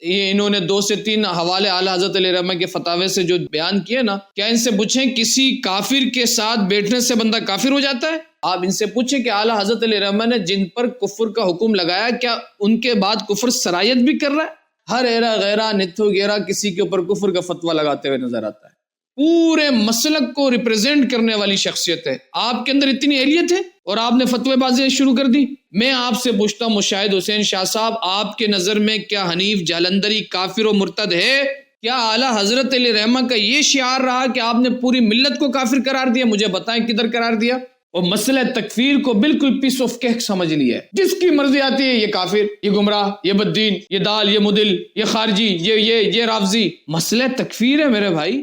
یہ انہوں نے 2 سے 3 حوالے اعلیٰ حضرت علیہ رحمہ کے فتاوے سے جو بیان کیے نا، کیا ان سے پوچھیں کسی کافر کے ساتھ بیٹھنے سے بندہ کافر ہو جاتا ہے؟ آپ ان سے پوچھیں کہ اعلیٰ حضرت علیہ رحمہ نے جن پر کفر کا حکم لگایا کیا ان کے بعد کفر سرایت بھی کر رہا ہے؟ ہر ایرا غیرہ نتھو گیرا کسی کے اوپر کفر کا فتویٰ لگاتے ہوئے نظر آتا ہے۔ پورے مسلک کو ریپرزینٹ کرنے والی شخصیت ہے، آپ کے اندر اتنی اہلیت ہے اور آپ نے فتوی بازیاں شروع کر دی۔ میں آپ سے پوچھتا ہوں مشاہد حسین شاہ صاحب، آپ کے نظر میں کیا حنیف جالندھری کافر و مرتد ہے؟ کیا اعلیٰ حضرت علیہ رحمہ کا یہ شعار رہا کہ آپ نے پوری ملت کو کافر قرار دیا؟ مجھے بتائیں کدھر قرار دیا؟ اور مسئلہ تکفیر کو بالکل پیس آف کیک سمجھ لیا ہے، جس کی مرضی آتی ہے یہ کافر، یہ گمراہ، یہ بددین، یہ دال، یہ مدل، یہ خارجی، یہ رافضی۔ مسئلہ تکفیر ہے میرے بھائی۔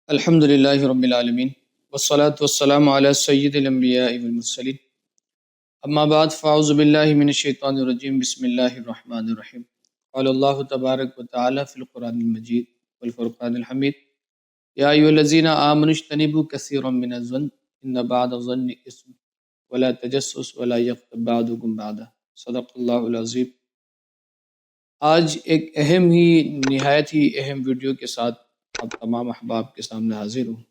الحمد للہ رب العالمین والصلاة والسلام علی سید الانبیاء والمرسلین، اما بعد فاعوذ باللہ من الشیطان الرجیم، بسم اللہ الرحمن الرحیم۔ قال اللہ تبارک وتعالی فی القرآن المجید والفرقان الحمید، یا ایھا الذین آمنوا اجتنبوا کثیرا من الظن ان بعض الظن اثم ولا تجسسوا ولا یغتب بعضکم بعضا، صدق اللہ العظیم۔ آج ایک نہایت ہی اہم ویڈیو کے ساتھ آپ تمام احباب کے سامنے حاضر ہوں،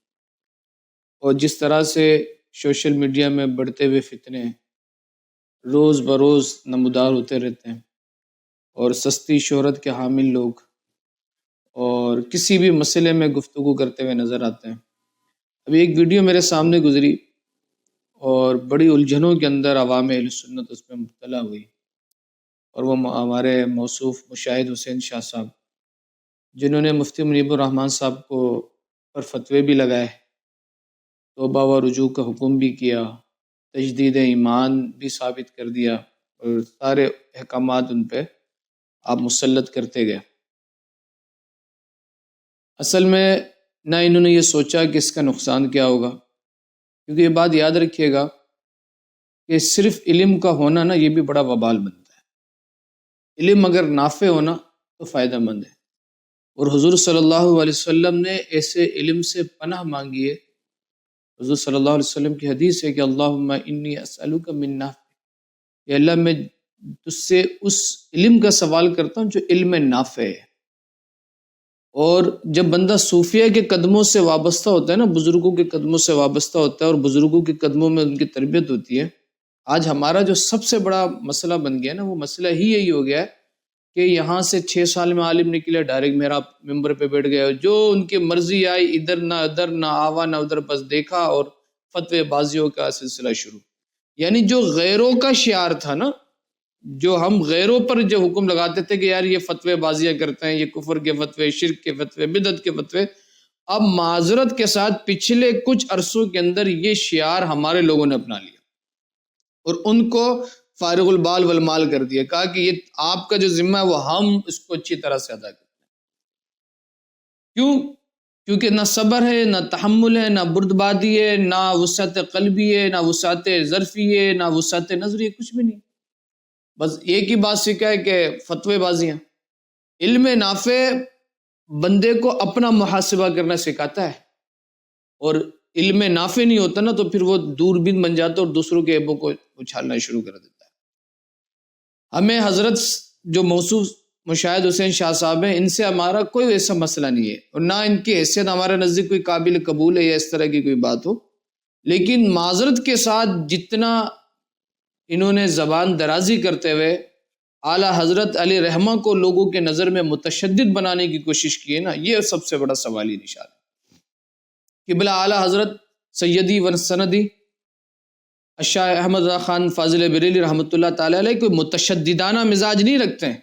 اور جس طرح سے سوشل میڈیا میں بڑھتے ہوئے فتنے روز بروز نمودار ہوتے رہتے ہیں، اور سستی شہرت کے حامل لوگ اور کسی بھی مسئلے میں گفتگو کرتے ہوئے نظر آتے ہیں۔ ابھی ایک ویڈیو میرے سامنے گزری اور بڑی الجھنوں کے اندر عوام اہل سنت اس میں مبتلا ہوئی، اور وہ ہمارے موصوف مشاہد حسین شاہ صاحب، جنہوں نے مفتی منیب الرحمن صاحب کو پر فتوے بھی لگائے، توبہ و رجوع کا حکم بھی کیا، تجدید ایمان بھی ثابت کر دیا، اور سارے احکامات ان پہ آپ مسلط کرتے گئے۔ اصل میں نہ انہوں نے یہ سوچا کہ اس کا نقصان کیا ہوگا، کیونکہ یہ بات یاد رکھیے گا کہ صرف علم کا ہونا نا، یہ بھی بڑا وبال بنتا ہے۔ علم اگر نافع ہونا تو فائدہ مند ہے، اور حضور صلی اللہ علیہ وسلم نے ایسے علم سے پناہ مانگی ہے۔ حضور صلی اللہ علیہ وسلم کی حدیث ہے کہ اللہم انی اسألک من نافع، یا اللہ میں تجھ سے اس علم کا سوال کرتا ہوں جو علم نافع ہے۔ اور جب بندہ صوفیہ کے قدموں سے وابستہ ہوتا ہے نا، بزرگوں کے قدموں سے وابستہ ہوتا ہے، اور بزرگوں کے قدموں میں ان کی تربیت ہوتی ہے۔ آج ہمارا جو سب سے بڑا مسئلہ بن گیا نا، وہ مسئلہ ہی یہی ہو گیا ہے کہ یہاں سے 6 سال میں عالم نکلے، ڈائریکٹ میرا ممبر پہ بیٹھ گئے، جو ان کی مرضی آئی، ادھر نہ ادھر، نہ آوا نہ ادھر، بس دیکھا اور فتوی بازیوں کا سلسلہ شروع۔ یعنی جو غیروں کا شعار تھا نا، جو ہم غیروں پر جو حکم لگاتے تھے کہ یار یہ فتوی بازیاں کرتے ہیں، یہ کفر کے فتوے، شرک کے فتوے، بدعت کے فتوے، اب معذرت کے ساتھ پچھلے کچھ عرصوں کے اندر یہ شعار ہمارے لوگوں نے اپنا لیا، اور ان کو فارغ البال والمال کر دیا، کہا کہ یہ آپ کا جو ذمہ ہے وہ ہم اس کو اچھی طرح سے ادا کرتے ہیں۔ کیوں؟ کیونکہ نہ صبر ہے، نہ تحمل ہے، نہ بردباری ہے، نہ وسعت قلبی ہے، نہ وسعت ظرفی ہے، نہ وسعت نظری ہے، کچھ بھی نہیں۔ بس ایک ہی بات سیکھا ہے کہ فتوی بازیاں۔ علم نافع بندے کو اپنا محاسبہ کرنا سکھاتا ہے، اور علم نافع نہیں ہوتا نا تو پھر وہ دوربین بن جاتا ہے اور دوسروں کے عیبوں کو اچھالنا شروع کر دیتا ہے۔ ہمیں حضرت جو موصوف مشاہد حسین شاہ صاحب ہیں، ان سے ہمارا کوئی ایسا مسئلہ نہیں ہے، اور نہ ان کی حیثیت ہمارے نزدیک کوئی قابل قبول ہے یا اس طرح کی کوئی بات ہو، لیکن معذرت کے ساتھ جتنا انہوں نے زبان درازی کرتے ہوئے اعلیٰ حضرت علیہ رحمہ کو لوگوں کے نظر میں متشدد بنانے کی کوشش کی ہے نا، یہ سب سے بڑا سوالی نشان ہے۔ قبلہ اعلیٰ حضرت سیدی و سندی الشاہ احمد رضا خان فاضل بریلی رحمۃ اللہ تعالی علیہ کوئی متشددانہ مزاج نہیں رکھتے ہیں۔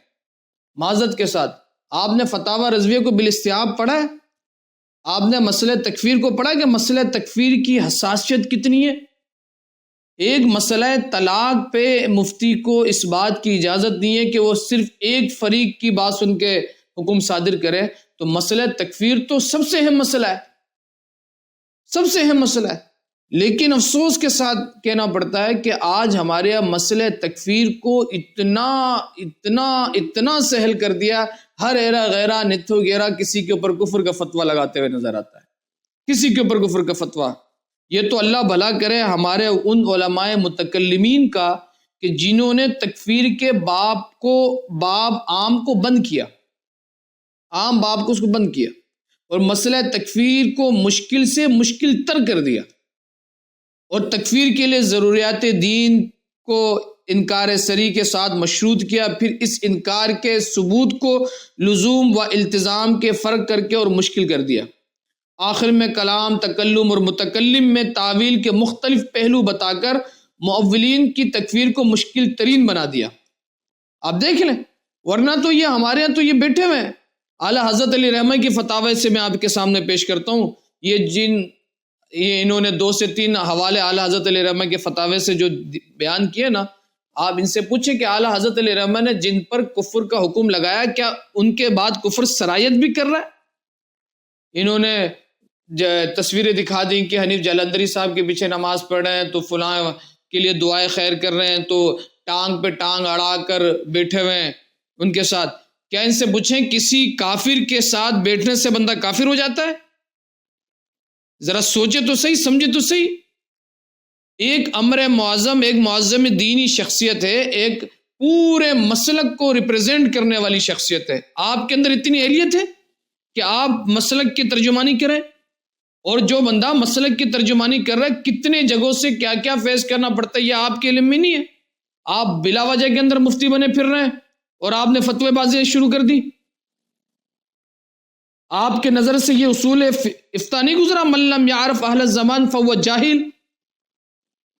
معذرت کے ساتھ آپ نے فتاوی رضویہ کو بالاستیعاب پڑھا ہے؟ آپ نے مسئلہ تکفیر کو پڑھا کہ مسئلہ تکفیر کی حساسیت کتنی ہے؟ ایک مسئلہ طلاق پہ مفتی کو اس بات کی اجازت نہیں ہے کہ وہ صرف ایک فریق کی بات سن کے حکم صادر کرے، تو مسئلہ تکفیر تو سب سے اہم مسئلہ ہے، سب سے اہم مسئلہ ہے۔ لیکن افسوس کے ساتھ کہنا پڑتا ہے کہ آج ہمارے یہاں مسئلہ تکفیر کو اتنا سہل کر دیا، ہر ایرا غیرہ نتھو گیرا کسی کے اوپر کفر کا فتویٰ لگاتے ہوئے نظر آتا ہے، کسی کے اوپر کفر کا فتویٰ۔ یہ تو اللہ بھلا کرے ہمارے ان علماء متکلمین کا کہ جنہوں نے تکفیر کے باب عام کو بند کیا، عام باب کو اس کو بند کیا، اور مسئلہ تکفیر کو مشکل سے مشکل تر کر دیا، اور تکفیر کے لیے ضروریات دین کو انکار صریح کے ساتھ مشروط کیا، پھر اس انکار کے ثبوت کو لزوم و التزام کے فرق کر کے اور مشکل کر دیا، آخر میں کلام، تکلم اور متکلم میں تعویل کے مختلف پہلو بتا کر مؤولین کی تکفیر کو مشکل ترین بنا دیا۔ آپ دیکھ لیں، ورنہ تو یہ ہمارے یہاں تو یہ بیٹھے ہوئے ہیں۔ اعلیٰ حضرت علی رحمہ کی فتاوی سے میں آپ کے سامنے پیش کرتا ہوں، یہ انہوں نے 2 سے 3 حوالے اعلیٰ حضرت علی رحمہ کے فتاوی سے جو بیان کیے نا، آپ ان سے پوچھیں کہ اعلیٰ حضرت علی رحمہ نے جن پر کفر کا حکم لگایا کیا ان کے بعد کفر سرایت بھی کر رہا ہے؟ انہوں نے تصویریں دکھا دیں کہ حنیف جلندری صاحب کے پیچھے نماز پڑھ رہے ہیں تو فلاں کے لیے دعائے خیر کر رہے ہیں، تو ٹانگ پہ ٹانگ اڑا کر بیٹھے ہوئے ہیں ان کے ساتھ۔ کیا ان سے پوچھیں کسی کافر کے ساتھ بیٹھنے سے بندہ کافر ہو جاتا ہے؟ ذرا سوچے تو صحیح، سمجھے تو صحیح۔ ایک امر معظم، ایک معظم دینی شخصیت ہے، ایک پورے مسلک کو ریپرزینٹ کرنے والی شخصیت ہے، آپ کے اندر اتنی اہلیت ہے کہ آپ مسلک کی ترجمانی کریں، اور جو بندہ مسلک کی ترجمانی کر رہا ہے کتنے جگہوں سے کیا کیا فیس کرنا پڑتا ہے یہ آپ کے علم میں نہیں ہے۔ آپ بلا وجہ کے اندر مفتی بنے پھر رہے ہیں اور آپ نے فتوی بازی شروع کر دی۔ آپ کے نظر سے یہ اصول افتاء نہیں گزرا، من لم یعرف اہل الزمان فهو جاہل،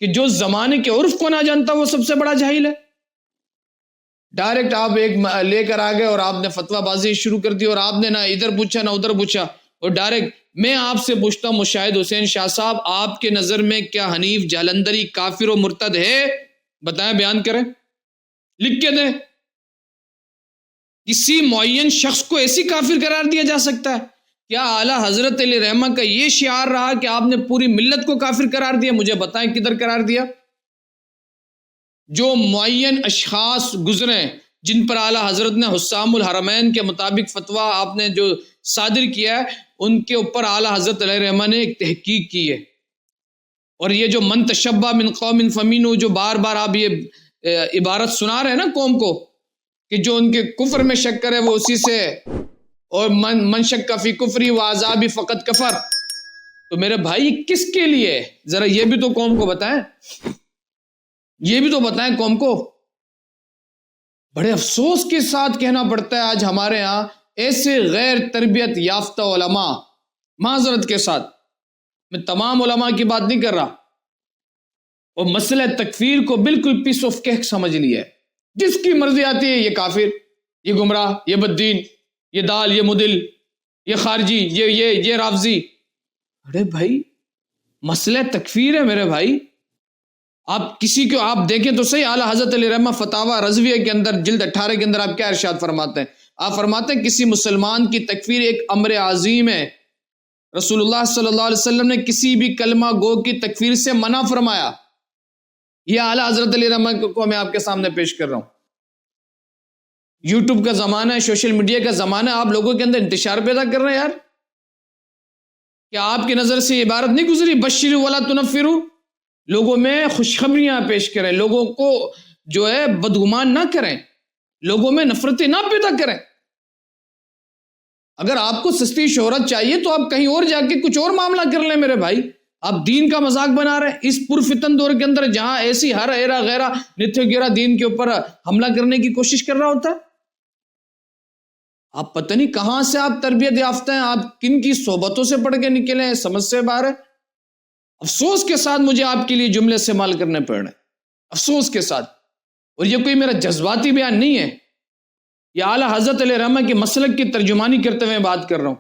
کہ جو زمانے کے عرف کو نہ جانتا وہ سب سے بڑا جاہل ہے۔ ڈائریکٹ آپ ایک لے کر آ گئے اور آپ نے فتوی بازی شروع کر دی، اور آپ نے نہ ادھر پوچھا نہ ادھر پوچھا، اور ڈائریکٹ میں آپ سے پوچھتا ہوں مشاہد حسین شاہ صاحب، آپ کے نظر میں کیا حنیف جالندری کافر و مرتد ہے؟ بتائیں، بیان کریں، لکھ کے دیں۔ کسی معین شخص کو ایسی کافر قرار دیا جا سکتا ہے؟ کیا اعلیٰ حضرت علیہ رحمہ کا یہ شعار رہا کہ آپ نے پوری ملت کو کافر قرار دیا؟ مجھے بتائیں کدھر قرار دیا؟ جو معین اشخاص گزرے جن پر اعلیٰ حضرت نے حسام الحرمین کے مطابق فتویٰ آپ نے جو صادر کیا ہے، ان کے اوپر اعلیٰ حضرت علیہ رحمہ نے ایک تحقیق کی ہے، اور یہ جو من تشبہ من قوم فمنہ، جو بار بار آپ یہ عبارت سنا رہے ہیں نا قوم کو کہ جو ان کے کفر میں شک کرے وہ اسی سے، اور من شک فی کفری و عذابی فقط کفر، تو میرے بھائی کس کے لیے؟ ذرا یہ بھی تو قوم کو بتائیں، یہ بھی تو بتائیں قوم کو۔ بڑے افسوس کے ساتھ کہنا پڑتا ہے آج ہمارے ہاں ایسے غیر تربیت یافتہ علماء، معذرت کے ساتھ میں تمام علماء کی بات نہیں کر رہا، اور مسئلہ تکفیر کو بالکل پیس آف کیک سمجھ لیا ہے، جس کی مرضی آتی ہے یہ کافر، یہ گمراہ، یہ بددین، یہ دال، یہ مدل، یہ خارجی، یہ رافضی۔ ارے بھائی مسئلہ تکفیر ہے میرے بھائی، آپ کسی کو آپ دیکھیں تو صحیح، اعلیٰ حضرت علیہ رحمہ فتاوی رضویہ کے اندر جلد 18 کے اندر آپ کیا ارشاد فرماتے ہیں؟ آپ فرماتے ہیں کسی مسلمان کی تکفیر ایک امر عظیم ہے، رسول اللہ صلی اللہ علیہ وسلم نے کسی بھی کلمہ گو کی تکفیر سے منع فرمایا۔ یہ اعلیٰ حضرت علیہ رحمہ کو میں آپ کے سامنے پیش کر رہا ہوں۔ یوٹیوب کا زمانہ ہے، سوشل میڈیا کا زمانہ ہے، آپ لوگوں کے اندر انتشار پیدا کر رہے ہیں۔ یار کیا آپ کی نظر سے یہ عبارت نہیں گزری بشروا ولا تنفروا؟ لوگوں میں خوشخبریاں پیش کریں، لوگوں کو جو ہے بدگمان نہ کریں، لوگوں میں نفرتیں نہ پیدا کریں۔ اگر آپ کو سستی شہرت چاہیے تو آپ کہیں اور جا کے کچھ اور معاملہ کر لیں میرے بھائی، آپ دین کا مذاق بنا رہے ہیں اس پرفتن دور کے اندر جہاں ایسی ہر ایرا غیرہ نتھیو گیرا دین کے اوپر حملہ کرنے کی کوشش کر رہا ہوتا ہے۔ آپ پتہ نہیں کہاں سے آپ تربیت یافتہ ہیں، آپ کن کی صحبتوں سے پڑھ کے نکلے ہیں، سمجھ سے باہر ہے۔ افسوس کے ساتھ مجھے آپ کے لیے جملے استعمال کرنے پڑ رہے ہیں، افسوس کے ساتھ، اور یہ کوئی میرا جذباتی بیان نہیں ہے، یہ اعلیٰ حضرت علیہ رحمہ کے مسلک کی ترجمانی کرتے ہوئے بات کر رہا ہوں۔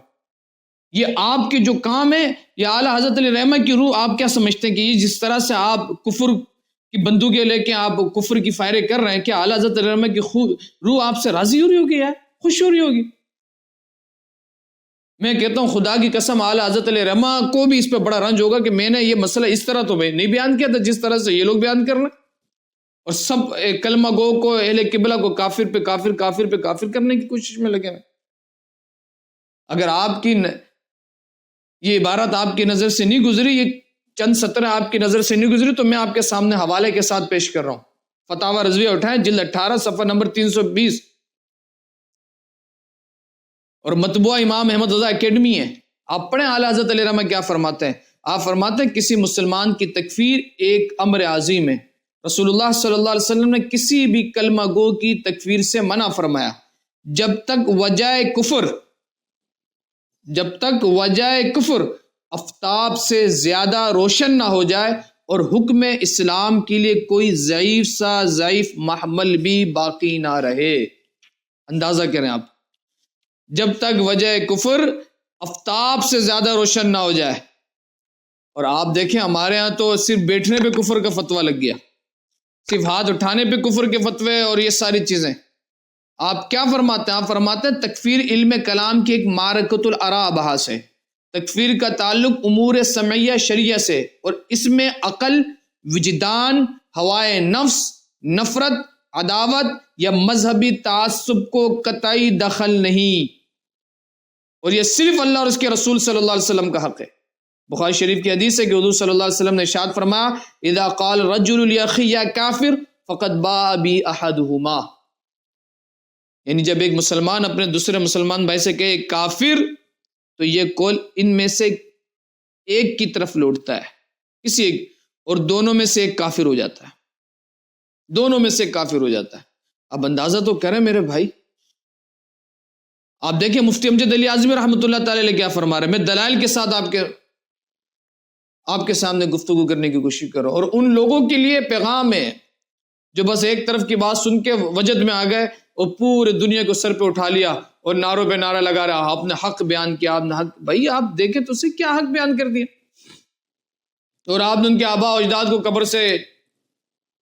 یہ آپ کے جو کام ہے، یہ اعلیٰ حضرت علیہ رحمہ کی روح، آپ کیا سمجھتے ہیں کہ یہ جس طرح سے آپ کفر کی بندوقیں لے کے آپ کفر کی فائریں کر رہے ہیں، کیا اعلیٰ حضرت علیہ رحمہ کی روح آپ سے راضی ہو رہی ہوگی، یار خوش ہو رہی ہوگی؟ میں کہتا ہوں خدا کی قسم اعلیٰ حضرت علیہ رحمہ کو بھی اس پہ بڑا رنج ہوگا کہ میں نے یہ مسئلہ اس طرح تو میں نہیں بیان کیا تھا جس طرح سے یہ لوگ بیان کر رہے ہیں، اور سب کلمہ گو کو، اہل قبلہ کو کافر پہ کافر کرنے کی کوشش میں لگے ہیں۔ اگر آپ کی یہ عبارت آپ کی نظر سے نہیں گزری، یہ چند سطر آپ کی نظر سے نہیں گزری، تو میں آپ کے سامنے حوالے کے ساتھ پیش کر رہا ہوں۔ فتاوی رضویہ اٹھائیں، جلد 18 صفحہ نمبر 320، اور مطبوعہ امام احمد رضا اکیڈمی ہے۔ آپ پڑھیں اعلیٰ حضرت علیہ رحمہ کیا فرماتے ہیں۔ آپ فرماتے ہیں کسی مسلمان کی تکفیر ایک امر عظیم ہے۔ رسول اللہ صلی اللہ علیہ وسلم نے کسی بھی کلمہ گو کی تکفیر سے منع فرمایا جب تک وجہ کفر آفتاب سے زیادہ روشن نہ ہو جائے اور حکم اسلام کے لیے کوئی ضعیف محمل بھی باقی نہ رہے۔ اندازہ کریں آپ، جب تک وجہ کفر آفتاب سے زیادہ روشن نہ ہو جائے۔ اور آپ دیکھیں ہمارے ہاں تو صرف بیٹھنے پہ کفر کا فتویٰ لگ گیا، صرف ہاتھ اٹھانے پہ کفر کے فتوے اور یہ ساری چیزیں۔ آپ کیا فرماتے ہیں؟ آپ فرماتے ہیں تکفیر علم کلام کی ایک معرکۃ الاراء بحث ہے۔ تکفیر کا تعلق امور سمعیہ شرعیہ سے، اور اس میں عقل، وجدان، ہوائے نفس، نفرت، عداوت یا مذہبی تعصب کو قطعی دخل نہیں، اور یہ صرف اللہ اور اس کے رسول صلی اللہ علیہ وسلم کا حق ہے۔ بخاری شریف کی حدیث ہے کہ حضور صلی اللہ علیہ وسلم نے ارشاد فرمایا اذا قال رجل لاخی یا کافر فقد باء بی احدہما، یعنی جب ایک مسلمان اپنے دوسرے مسلمان بھائی سے کہے کافر، تو یہ قول ان میں سے ایک کی طرف لوٹتا ہے، کسی ایک، اور دونوں میں سے ایک کافر ہو جاتا ہے، دونوں میں سے ایک کافر ہو جاتا ہے۔ اب اندازہ تو کریں میرے بھائی، آپ دیکھیں مفتی امجد علی اعظمی رحمۃ اللہ تعالی علیہ کیا فرما رہے ہیں۔ میں دلائل کے ساتھ آپ کے سامنے گفتگو کرنے کی کوشش کرو، اور ان لوگوں کے لیے پیغام ہے جو بس ایک طرف کی بات سن کے وجد میں آ گئے اور پورے دنیا کو سر پہ اٹھا لیا اور نعروں پہ نعرہ لگا رہا، آپ نے حق بیان کیا، آپ نے حق۔ بھائی آپ دیکھیں تو اسے کیا حق بیان کر دیا، اور آپ نے ان کے آباء و اجداد کو قبر سے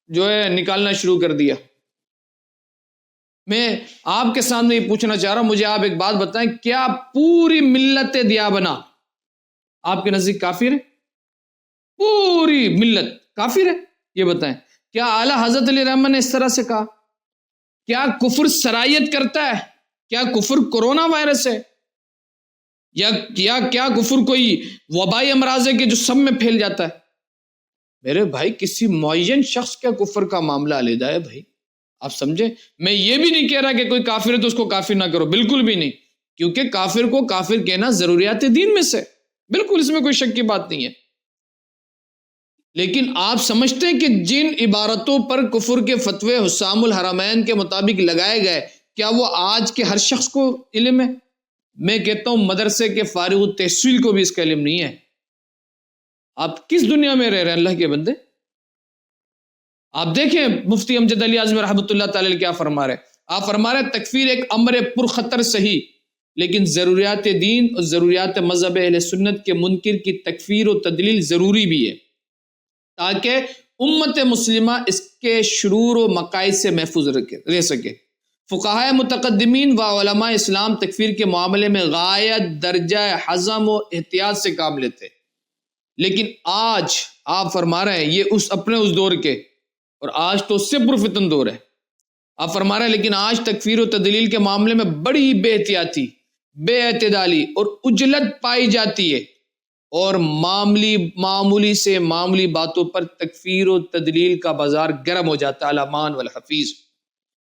جو ہے نکالنا شروع کر دیا۔ میں آپ کے سامنے یہ پوچھنا چاہ رہا ہوں، مجھے آپ ایک بات بتائیں، کیا پوری ملت دیابنا آپ کے نزدیک کافر ہے؟ پوری ملت کافر ہے؟ یہ بتائیں، کیا اعلیٰ حضرت علیہ رحمہ نے اس طرح سے کہا؟ کیا کفر سرایت کرتا ہے؟ کیا کفر کرونا وائرس ہے؟ یا کیا کفر کوئی وبائی امراض ہے کہ جو سب میں پھیل جاتا ہے؟ میرے بھائی کسی معین شخص کا کفر کا معاملہ علیحدہ ہے بھائی، آپ سمجھیں۔ میں یہ بھی نہیں کہہ رہا کہ کوئی کافر ہے تو اس کو کافر نہ کرو، بالکل بھی نہیں، کیونکہ کافر کو کافر کہنا ضروریات دین میں سے، بالکل اس میں کوئی شک کی بات نہیں ہے۔ لیکن آپ سمجھتے ہیں کہ جن عبارتوں پر کفر کے فتوے حسام الحرمین کے مطابق لگائے گئے، کیا وہ آج کے ہر شخص کو علم ہے؟ میں کہتا ہوں مدرسے کے فارغ التحصیل کو بھی اس کا علم نہیں ہے۔ آپ کس دنیا میں رہ رہے ہیں اللہ کے بندے؟ آپ دیکھیں مفتی امجد علی اعظمی رحمۃ اللہ تعالی کیا فرما رہے ہیں۔ آپ فرما رہے ہیں تکفیر ایک امر پرخطر صحیح، لیکن ضروریات دین اور ضروریات مذہب اہل سنت کے منکر کی تکفیر و تدلیل ضروری بھی ہے، تاکہ امت مسلمہ اس کے شرور و مقاصد سے محفوظ رہ سکے۔ فقہائے متقدمین و علماء اسلام تکفیر کے معاملے میں غایت درجہ حزم و احتیاط سے کام لیتے، لیکن آج آپ فرما رہے ہیں یہ اپنے دور کے، اور آج تو اس سے پرفتن دور ہے۔ آپ فرما رہے ہیں لیکن آج تکفیر و تدلیل کے معاملے میں بڑی بے احتیاطی، بے اعتدالی اور عجلت پائی جاتی ہے، اور معمولی سے معمولی باتوں پر تکفیر و تدلیل کا بازار گرم ہو جاتا ہے۔ علامان والحفیظ،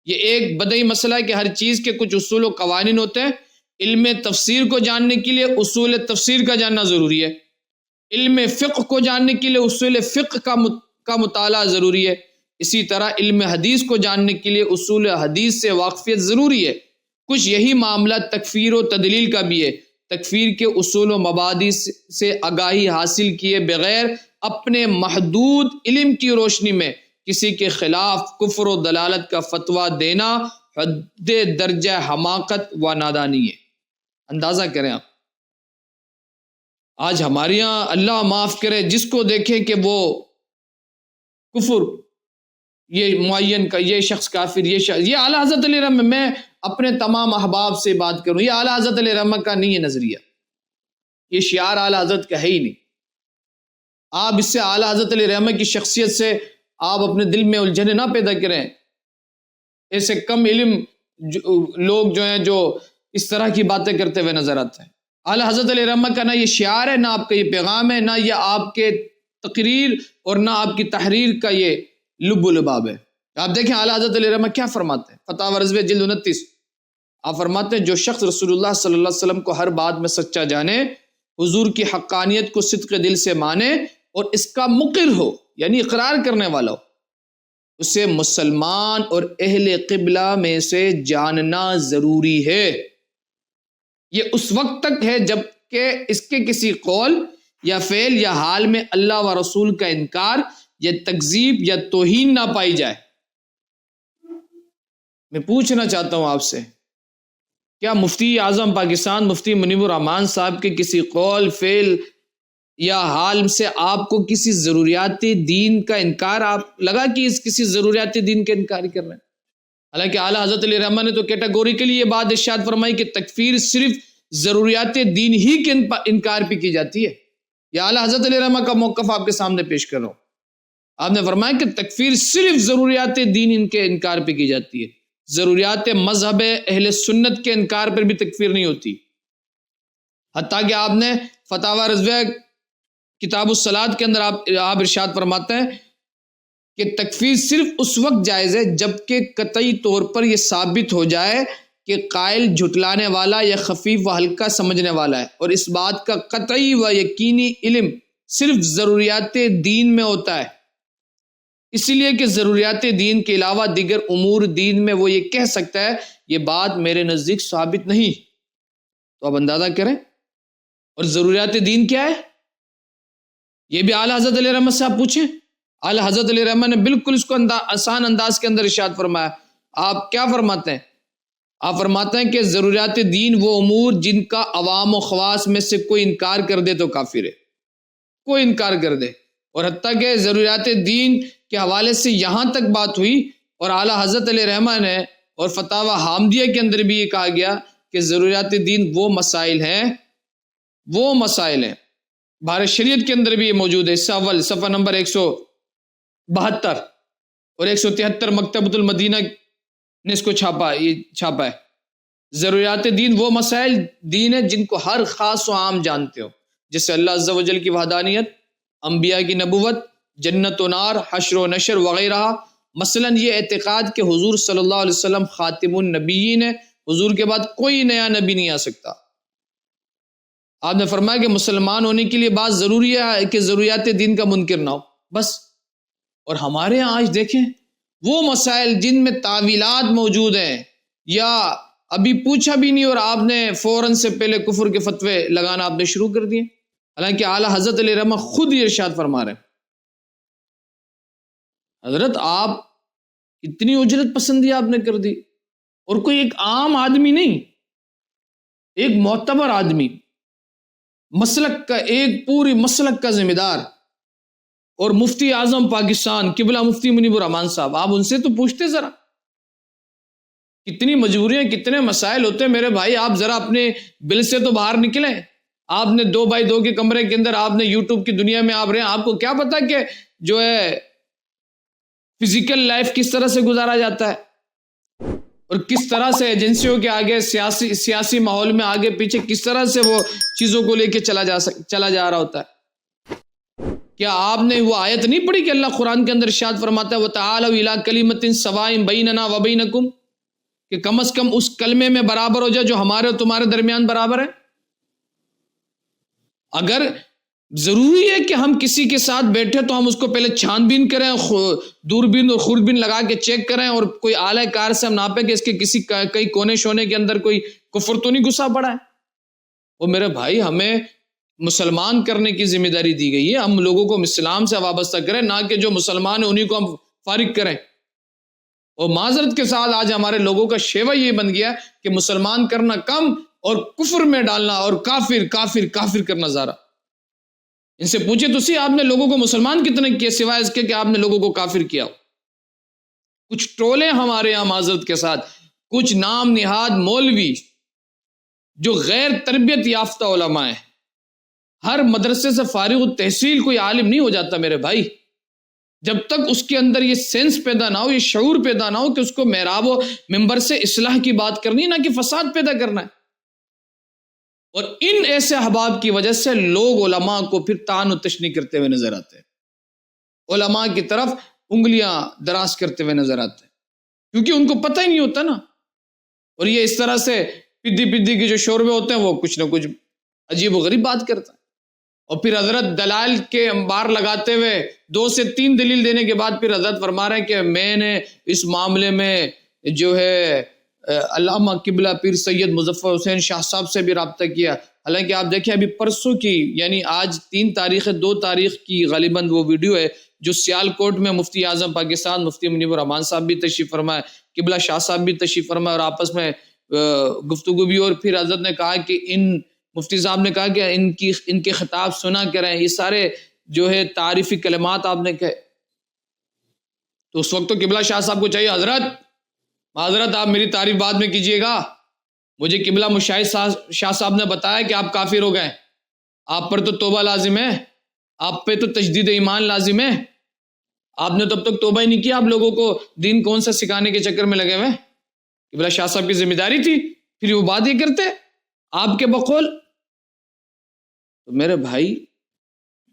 یہ ایک بدئی مسئلہ ہے کہ ہر چیز کے کچھ اصول و قوانین ہوتے ہیں۔ علم تفسیر کو جاننے کے لیے اصول تفسیر کا جاننا ضروری ہے، علم فقہ کو جاننے کے لیے اصول فقہ کا مطالعہ ضروری ہے، اسی طرح علم حدیث کو جاننے کے لیے اصول حدیث سے واقفیت ضروری ہے۔ کچھ یہی معاملہ تکفیر و تدلیل کا بھی ہے۔ تکفیر کے اصول و مبادی سے آگاہی حاصل کیے بغیر اپنے محدود علم کی روشنی میں کسی کے خلاف کفر و دلالت کا فتویٰ دینا حد درجہ حماقت و نادانی ہے۔ اندازہ کریں آپ، آج ہمارے یہاں اللہ معاف کرے جس کو دیکھیں کہ وہ کفر، یہ معین کا، یہ شخص کافر، یہ اعلیٰ حضرت علیہ رحمہ، میں اپنے تمام احباب سے بات کروں، یہ اعلیٰ حضرت علیہ رحمہ کا نہیں ہے نظریہ، یہ شعار اعلیٰ حضرت کا ہے ہی نہیں۔ آپ اس سے اعلیٰ حضرت علیہ رحمہ کی شخصیت سے آپ اپنے دل میں الجھنیں نہ پیدا کریں۔ ایسے کم علم لوگ جو ہیں جو اس طرح کی باتیں کرتے ہوئے نظر آتے ہیں۔ اعلیٰ حضرت علیہ رحمہ کا نہ یہ شعار ہے، نہ آپ کا یہ پیغام ہے، نہ یہ آپ کے تقریر اور نہ آپ کی تحریر کا یہ لب و لباب ہے۔ آپ دیکھیں اعلیٰ حضرت علیہ رحمہ کیا فرماتے ہیں، فتاوی رضویہ جلد 29، آپ فرماتے ہیں جو شخص رسول اللہ صلی اللہ علیہ وسلم کو ہر بات میں سچا جانے، حضور کی حقانیت کو صدق دل سے مانے اور اس کا مقر ہو، یعنی اقرار کرنے والا ہو، اسے مسلمان اور اہل قبلہ میں سے جاننا ضروری ہے۔ یہ اس وقت تک ہے جب کہ اس کے کسی قول یا فعل یا حال میں اللہ و رسول کا انکار یا تکذیب یا توہین نہ پائی جائے۔ میں پوچھنا چاہتا ہوں آپ سے، کیا مفتی اعظم پاکستان مفتی منیب الرحمان صاحب کے کسی قول، فعل یا حال سے آپ کو کسی ضروریات دین کا انکار آپ لگا کہ اس کسی ضروریات دین کا انکار کر رہے ہیں؟ حالانکہ اعلیٰ حضرت علیہ رحمہ نے تو کیٹیگوریکلی یہ بات ارشاد فرمائی کہ تکفیر صرف ضروریات دین ہی کے انکار پہ کی جاتی ہے۔ یا اعلیٰ حضرت علیہ رحمہ کا موقف آپ کے سامنے پیش کر رہا ہوں، آپ نے فرمایا کہ تکفیر صرف ضروریات دین ان کے انکار پہ کی جاتی ہے، ضروریات مذہب اہل سنت کے انکار پر بھی تکفیر نہیں ہوتی۔ حتیٰ کہ آپ نے فتاوی رضویہ کتاب الصلاۃ کے اندر آپ ارشاد فرماتے ہیں کہ تکفیر صرف اس وقت جائز ہے جبکہ قطعی طور پر یہ ثابت ہو جائے کہ قائل جھٹلانے والا یا خفیف و ہلکا سمجھنے والا ہے، اور اس بات کا قطعی و یقینی علم صرف ضروریات دین میں ہوتا ہے، اسی لیے کہ ضروریات دین کے علاوہ دیگر امور دین میں وہ یہ کہہ سکتا ہے یہ بات میرے نزدیک ثابت نہیں۔ تو اب اندازہ کریں، اور ضروریات دین کیا ہے؟ یہ بھی اعلیٰ حضرت علیہ رحمہ سے آپ پوچھیں، اعلیٰ حضرت علیہ رحمہ نے بالکل اس کو آسان انداز کے اندر ارشاد فرمایا۔ آپ کیا فرماتے ہیں؟ آپ فرماتے ہیں کہ ضروریات دین وہ امور جن کا عوام و خواص میں سے کوئی انکار کر دے تو کافر ہے، کوئی انکار کر دے، اور حتیٰ کہ ضروریات دین کے حوالے سے یہاں تک بات ہوئی، اور اعلیٰ حضرت علیہ رحمہ نے اور فتاوی حامدیہ کے اندر بھی یہ کہا گیا کہ ضروریات دین وہ مسائل ہیں بہار شریعت کے اندر بھی یہ موجود ہے، حصہ اول صفحہ نمبر 172 اور 173 مکتبۃ المدینہ نے اس کو چھاپا ہے۔ ضروریات دین وہ مسائل دین ہے جن کو ہر خاص و عام جانتے ہو، جیسے اللہ عز و جل کی وحدانیت، انبیاء کی نبوت، جنت و نار، حشر و نشر وغیرہ۔ مثلا یہ اعتقاد کہ حضور صلی اللہ علیہ وسلم خاتم النبیین ہے، حضور کے بعد کوئی نیا نبی نہیں آ سکتا۔ آپ نے فرمایا کہ مسلمان ہونے کے لیے بات ضروری ہے کہ ضروریات دین کا منکر نہ ہو، بس۔ اور ہمارے ہاں آج دیکھیں وہ مسائل جن میں تعویلات موجود ہیں، یا ابھی پوچھا بھی نہیں اور آپ نے فوراً سے پہلے کفر کے فتوے لگانا آپ نے شروع کر دیے، حالانکہ اعلیٰ حضرت علیہ رحمہ خود یہ ارشاد فرما رہے ہیں، حضرت آپ اتنی اجرت پسندی آپ نے کر دی، اور کوئی ایک عام آدمی نہیں، ایک معتبر آدمی، مسلک کا ایک پوری مسلک کا ذمہ دار، اور مفتی اعظم پاکستان قبلہ مفتی منیب الرحمان صاحب، آپ ان سے تو پوچھتے ذرا کتنی مجبوریاں، کتنے مسائل ہوتے ہیں میرے بھائی، آپ ذرا اپنے بل سے تو باہر نکلیں۔ آپ نے 2x2 کے کمرے کے اندر آپ نے یوٹیوب کی دنیا میں آپ رہے ہیں، آپ کو کیا پتا کہ جو ہے فزیکل لائف کس طرح سے گزارا جاتا ہے، اور کس طرح سے ایجنسیوں کے آگے سیاسی ماحول میں آگے پیچھے کس طرح سے وہ چیزوں کو لے کے چلا جا رہا ہوتا ہے۔ کیا آپ نے وہ آیت نہیں پڑھی کہ اللہ قرآن کے اندر ارشاد فرماتا ہے وَتَعَالَوْا إِلَىٰ كَلِمَةٍ سَوَاءٍ بَيْنَنَا وَبَيْنَكُمْ، کہ کم از کم اس کلمے میں برابر ہو جائے جو ہمارے اور تمہارے درمیان برابر ہے۔ اگر ضروری ہے کہ ہم کسی کے ساتھ بیٹھے تو ہم اس کو پہلے چھان بین کریں، دوربین اور خوردبین لگا کے چیک کریں، اور کوئی آلہ کار سے ہم ناپیں کہ اس کے کسی کئی کونے شونے کے اندر کوئی کفر تو نہیں گھسا پڑا ہے۔ اور میرے بھائی ہمیں مسلمان کرنے کی ذمہ داری دی گئی ہے، ہم لوگوں کو اسلام سے وابستہ کریں، نہ کہ جو مسلمان ہیں انہی کو ہم فارغ کریں۔ اور معذرت کے ساتھ آج ہمارے لوگوں کا شیوہ یہ بن گیا کہ مسلمان کرنا کم اور کفر میں ڈالنا اور کافر کافر کافر کرنا زیادہ۔ ان سے پوچھے تو سی آپ نے لوگوں کو مسلمان کتنے کیے سوائے اس کے کہ آپ نے لوگوں کو کافر کیا ہو۔ کچھ ٹولے ہمارے یہاں معذرت کے ساتھ، کچھ نام نہاد مولوی جو غیر تربیت یافتہ علماء ہیں، ہر مدرسے سے فارغ التحصیل کوئی عالم نہیں ہو جاتا میرے بھائی، جب تک اس کے اندر یہ سینس پیدا نہ ہو، یہ شعور پیدا نہ ہو کہ اس کو محراب و منبر سے اصلاح کی بات کرنی، نہ کہ فساد پیدا کرنا ہے۔ اور ان ایسے احباب کی وجہ سے لوگ علماء کو پھر طعن و تشنیع کرتے ہوئے نظر آتے ہیں، علماء کی طرف انگلیاں دراز کرتے ہوئے نظر آتے ہیں، کیونکہ ان کو پتہ ہی نہیں ہوتا نا۔ اور یہ اس طرح سے پدی کے جو شوربے ہوتے ہیں وہ کچھ نہ کچھ عجیب و غریب بات کرتا ہے، اور پھر حضرت دلائل کے انبار لگاتے ہوئے 2 سے 3 دلیل دینے کے بعد پھر حضرت فرما رہے ہیں کہ میں نے اس معاملے میں جو ہے علامہ قبلہ پیر سید مظفر حسین شاہ صاحب سے بھی رابطہ کیا۔ حالانکہ آپ دیکھیں ابھی پرسوں کی، یعنی آج 3 تاریخ ہے، 2 تاریخ کی غالباً وہ ویڈیو ہے جو سیالکوٹ میں مفتی اعظم پاکستان مفتی منیب الرحمان صاحب بھی تشریف فرمائے، قبلہ شاہ صاحب بھی تشریف فرمائے، اور آپس میں گفتگو بھی، اور پھر حضرت نے کہا کہ مفتی صاحب نے کہا کہ ان کے خطاب سنا کریں، یہ سارے جو ہے تعریفی کلمات آپ نے کہے۔ تو اس وقت تو قبلہ شاہ صاحب کو چاہیے حضرت آپ میری تعریف بعد میں کیجئے گا، مجھے قبلہ مشاہد شاہ صاحب نے بتایا کہ آپ کافر ہو گئے، آپ پر تو توبہ لازم ہے، آپ پہ تو تجدید ایمان لازم ہے، آپ نے تب تک توبہ ہی نہیں کیا، آپ لوگوں کو دین کون سا سکھانے کے چکر میں لگے ہوئے۔ قبلہ شاہ صاحب کی ذمہ داری تھی، پھر وہ بات یہ کرتے آپ کے بقول۔ تو میرے بھائی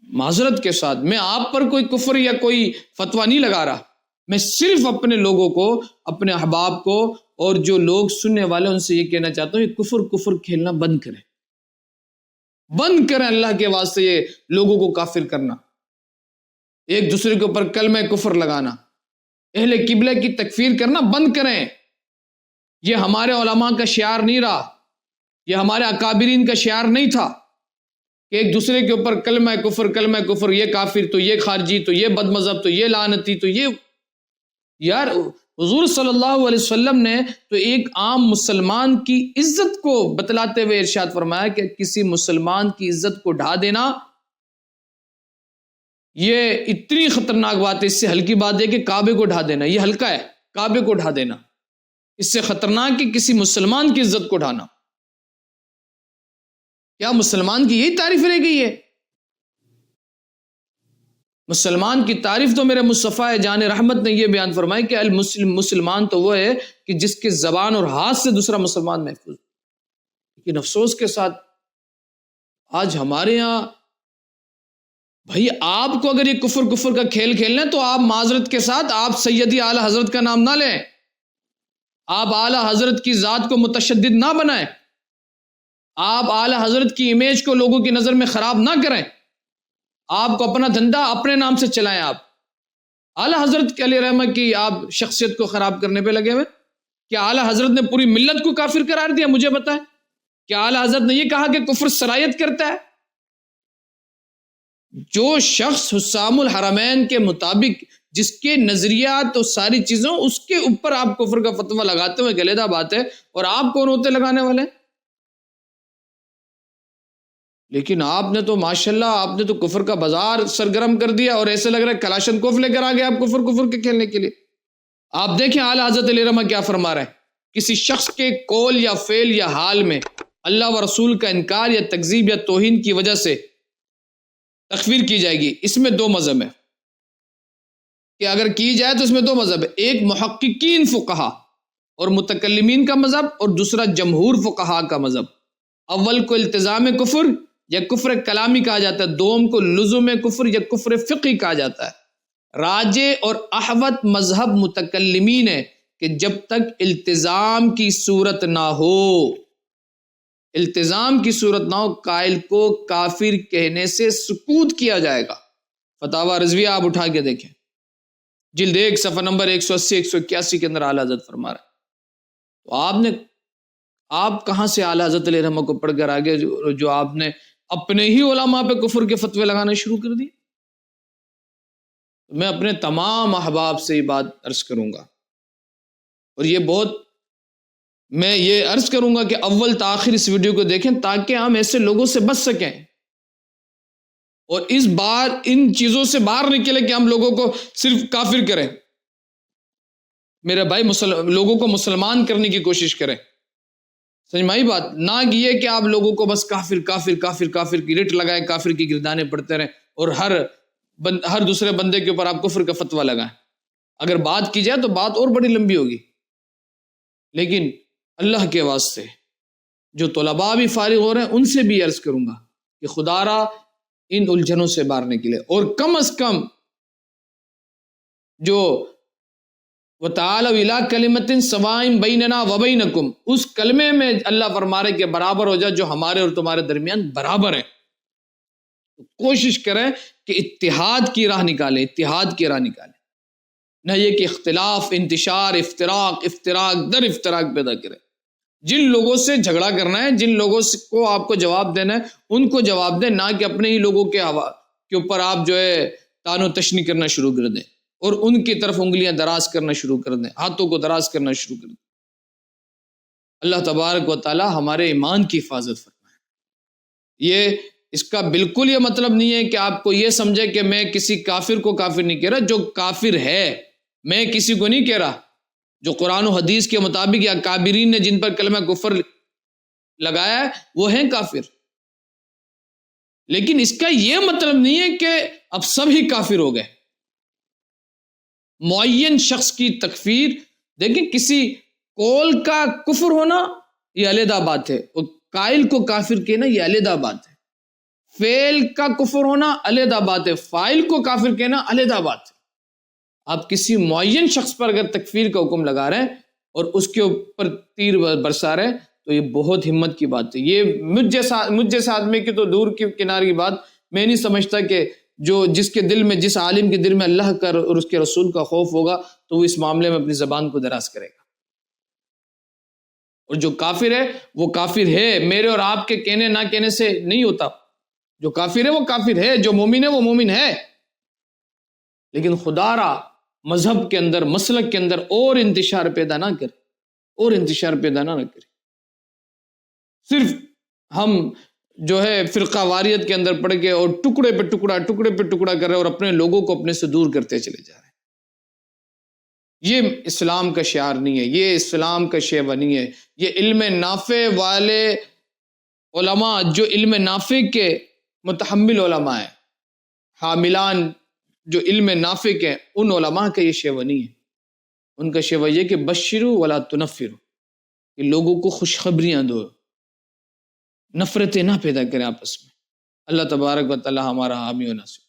معذرت کے ساتھ میں آپ پر کوئی کفر یا کوئی فتویٰ نہیں لگا رہا، میں صرف اپنے لوگوں کو، اپنے احباب کو اور جو لوگ سننے والے ان سے یہ کہنا چاہتا ہوں، یہ کفر کھیلنا بند کریں اللہ کے واسطے، یہ لوگوں کو کافر کرنا، ایک دوسرے کے اوپر کلمہ کفر لگانا، اہل قبلہ کی تکفیر کرنا بند کریں۔ یہ ہمارے علماء کا شعار نہیں رہا، یہ ہمارے اکابرین کا شعار نہیں تھا کہ ایک دوسرے کے اوپر کلمہ کفر، یہ کافر تو یہ خارجی تو یہ بد مذہب تو یہ لعنتی تو یہ۔ یار حضور صلی اللہ علیہ وسلم نے تو ایک عام مسلمان کی عزت کو بتلاتے ہوئے ارشاد فرمایا کہ کسی مسلمان کی عزت کو ڈھا دینا یہ اتنی خطرناک بات ہے، اس سے ہلکی بات ہے کہ کعبے کو ڈھا دینا، یہ ہلکا ہے، کعبے کو ڈھا دینا اس سے خطرناک کہ کسی مسلمان کی عزت کو ڈھانا۔ کیا مسلمان کی یہی تعریف رہ گئی ہے؟ مسلمان کی تعریف تو میرے مصطفیٰ جان رحمت نے یہ بیان فرمائی کہ مسلمان تو وہ ہے کہ جس کے زبان اور ہاتھ سے دوسرا مسلمان محفوظ۔ لیکن افسوس کے ساتھ آج ہمارے یہاں بھائی آپ کو اگر یہ کفر کا کھیل کھیلنا ہے تو آپ معذرت کے ساتھ آپ سیدی اعلی حضرت کا نام نہ لیں، آپ اعلی حضرت کی ذات کو متشدد نہ بنائیں، آپ اعلی حضرت کی امیج کو لوگوں کی نظر میں خراب نہ کریں، آپ کو اپنا دھندا اپنے نام سے چلائیں۔ آپ اعلی حضرت کے علیہ رحمہ کی آپ شخصیت کو خراب کرنے پہ لگے ہوئے۔ کیا اعلی حضرت نے پوری ملت کو کافر قرار دیا؟ مجھے بتائیں، کیا اعلی حضرت نے یہ کہا کہ کفر سرایت کرتا ہے؟ جو شخص حسام الحرمین کے مطابق جس کے نظریات اور ساری چیزوں اس کے اوپر آپ کفر کا فتویٰ لگاتے ہوئے گلیدہ بات ہے، اور آپ کون ہوتے لگانے والے؟ لیکن آپ نے تو ماشاءاللہ آپ نے تو کفر کا بازار سرگرم کر دیا، اور ایسے لگ رہا ہے کلاشن کوف لے کر آ گئے آپ کفر کے کھیلنے کے لیے۔ آپ دیکھیں اعلیٰ حضرت علیہ رحمہ کیا فرما رہے ہیں، کسی شخص کے قول یا فعل یا حال میں اللہ و رسول کا انکار یا تکذیب یا توہین کی وجہ سے تکفیر کی جائے گی۔ اس میں 2 مذہب ہیں کہ اگر کی جائے تو اس میں 2 مذہب ہے، ایک محققین فقہا اور متکلمین کا مذہب، اور دوسرا جمہور فقہا کا مذہب۔ اول کو التزام کفر یا کفر کلامی کہا جاتا ہے، دوم کو لزوم کفر یا کفر فقہی کہا جاتا ہے۔ راجع اور احوط مذہب متکلمین ہے کہ جب تک التزام کی صورت نہ ہو، التزام کی صورت نہ ہو، قائل کو کافر کہنے سے سکوت کیا جائے گا۔ فتاوی رضویہ آپ اٹھا کے دیکھیں، جلد 1 صفحہ نمبر 180 181 کے اندر اعلیٰ حضرت فرما رہا ہے۔ تو آپ کہاں سے اعلیٰ حضرت علیہ رحمہ کو پڑھ کر آگے جو آپ نے اپنے ہی علماء پہ کفر کے فتوے لگانا شروع کر دی؟ میں اپنے تمام احباب سے یہ بات عرض کروں گا، اور میں یہ عرض کروں گا کہ اول تاخیر اس ویڈیو کو دیکھیں تاکہ ہم ایسے لوگوں سے بچ سکیں، اور اس بار ان چیزوں سے باہر نکلے کہ ہم لوگوں کو صرف کافر کریں۔ میرے بھائی لوگوں کو مسلمان کرنے کی کوشش کریں، سمجھ میں آئی بات؟ نہ یہ کہ آپ لوگوں کو بس کافر کی رٹ لگائیں، کافر کی گردانے پڑھتے رہیں، اور ہر دوسرے بندے کے اوپر آپ کفر کا فتویٰ لگائیں۔ اگر بات کی جائے تو بات اور بڑی لمبی ہوگی، لیکن اللہ کے واسطے جو طلباء بھی فارغ ہو رہے ہیں ان سے بھی عرض کروں گا کہ خدا را ان الجھنوں سے باہر نکلے، اور کم از کم جو وَتَعَالَوْا إِلَىٰ كَلِمَةٍ سَوَاءٍ بَيْنَنَا وَبَيْنَكُمْ، اس کلمے میں اللہ فرما رہے کہ برابر ہو جائے جو ہمارے اور تمہارے درمیان برابر ہے. کوشش کریں کہ اتحاد کی راہ نکالیں، اتحاد کی راہ نکالیں، نہ یہ کہ اختلاف، انتشار، افتراق در افتراق پیدا کرے. جن لوگوں سے جھگڑا کرنا ہے، جن لوگوں کو آپ کو جواب دینا ہے ان کو جواب دیں، نہ کہ اپنے ہی لوگوں کے اوپر آپ جو ہے تان و تشنی کرنا شروع کر دیں اور ان کی طرف انگلیاں دراز کرنا شروع کر دیں، ہاتھوں کو دراز کرنا شروع کر دیں. اللہ تبارک و تعالی ہمارے ایمان کی حفاظت فرمائے. اس کا بالکل یہ مطلب نہیں ہے کہ آپ کو یہ سمجھے کہ میں کسی کافر کو کافر نہیں کہہ رہا، جو کافر ہے میں کسی کو نہیں کہہ رہا، جو قرآن و حدیث کے مطابق یا کابرین نے جن پر کلمہ کفر لگایا ہے وہ ہیں کافر، لیکن اس کا یہ مطلب نہیں ہے کہ اب سب ہی کافر ہو گئے. معین شخص کی تکفیر، دیکھیں کسی قول کا کفر ہونا یہ علیحدہ بات ہے، اور قائل کو کافر کہنا یہ علیحدہ بات ہے. فعل کا کفر ہونا علیحدہ بات ہے، فاعل کو کافر کہنا علیحدہ بات ہے. آپ کسی معین شخص پر اگر تکفیر کا حکم لگا رہے ہیں اور اس کے اوپر تیر برسا رہے ہیں تو یہ بہت ہمت کی بات ہے. یہ مجھ جیسے آدمی کی تو دور کی کنارے کی بات، میں نہیں سمجھتا کہ جس کے دل میں، جس عالم کے دل میں اللہ کا اور اس کے رسول کا خوف ہوگا تو وہ اس معاملے میں اپنی زبان کو دراز کرے گا. اور جو کافر ہے وہ کافر ہے، میرے اور آپ کے کہنے نہ کہنے سے نہیں ہوتا. جو کافر ہے وہ کافر ہے، جو مومن ہے وہ مومن ہے. لیکن خدا را مذہب کے اندر، مسلک کے اندر اور انتشار پیدا نہ کرے، اور انتشار پیدا نہ کرے. صرف ہم جو ہے فرقہ واریت کے اندر پڑ کے اور ٹکڑے پہ ٹکڑا کر رہے اور اپنے لوگوں کو اپنے سے دور کرتے چلے جا رہے ہیں. یہ اسلام کا شعار نہیں ہے، یہ اسلام کا شیوہ نہیں ہے. یہ علم نافع والے علماء، جو علم نافع کے متحمل علماء ہیں، حاملان جو علم نافع کے، ان علماء کا یہ شیوہ نہیں ہے. ان کا شیوہ یہ کہ بشروا ولا تنفروا، کہ لوگوں کو خوشخبریاں دو، نفرتیں نہ پیدا کریں آپس میں. اللہ تبارک و تعالی ہمارا حامی و ناصر.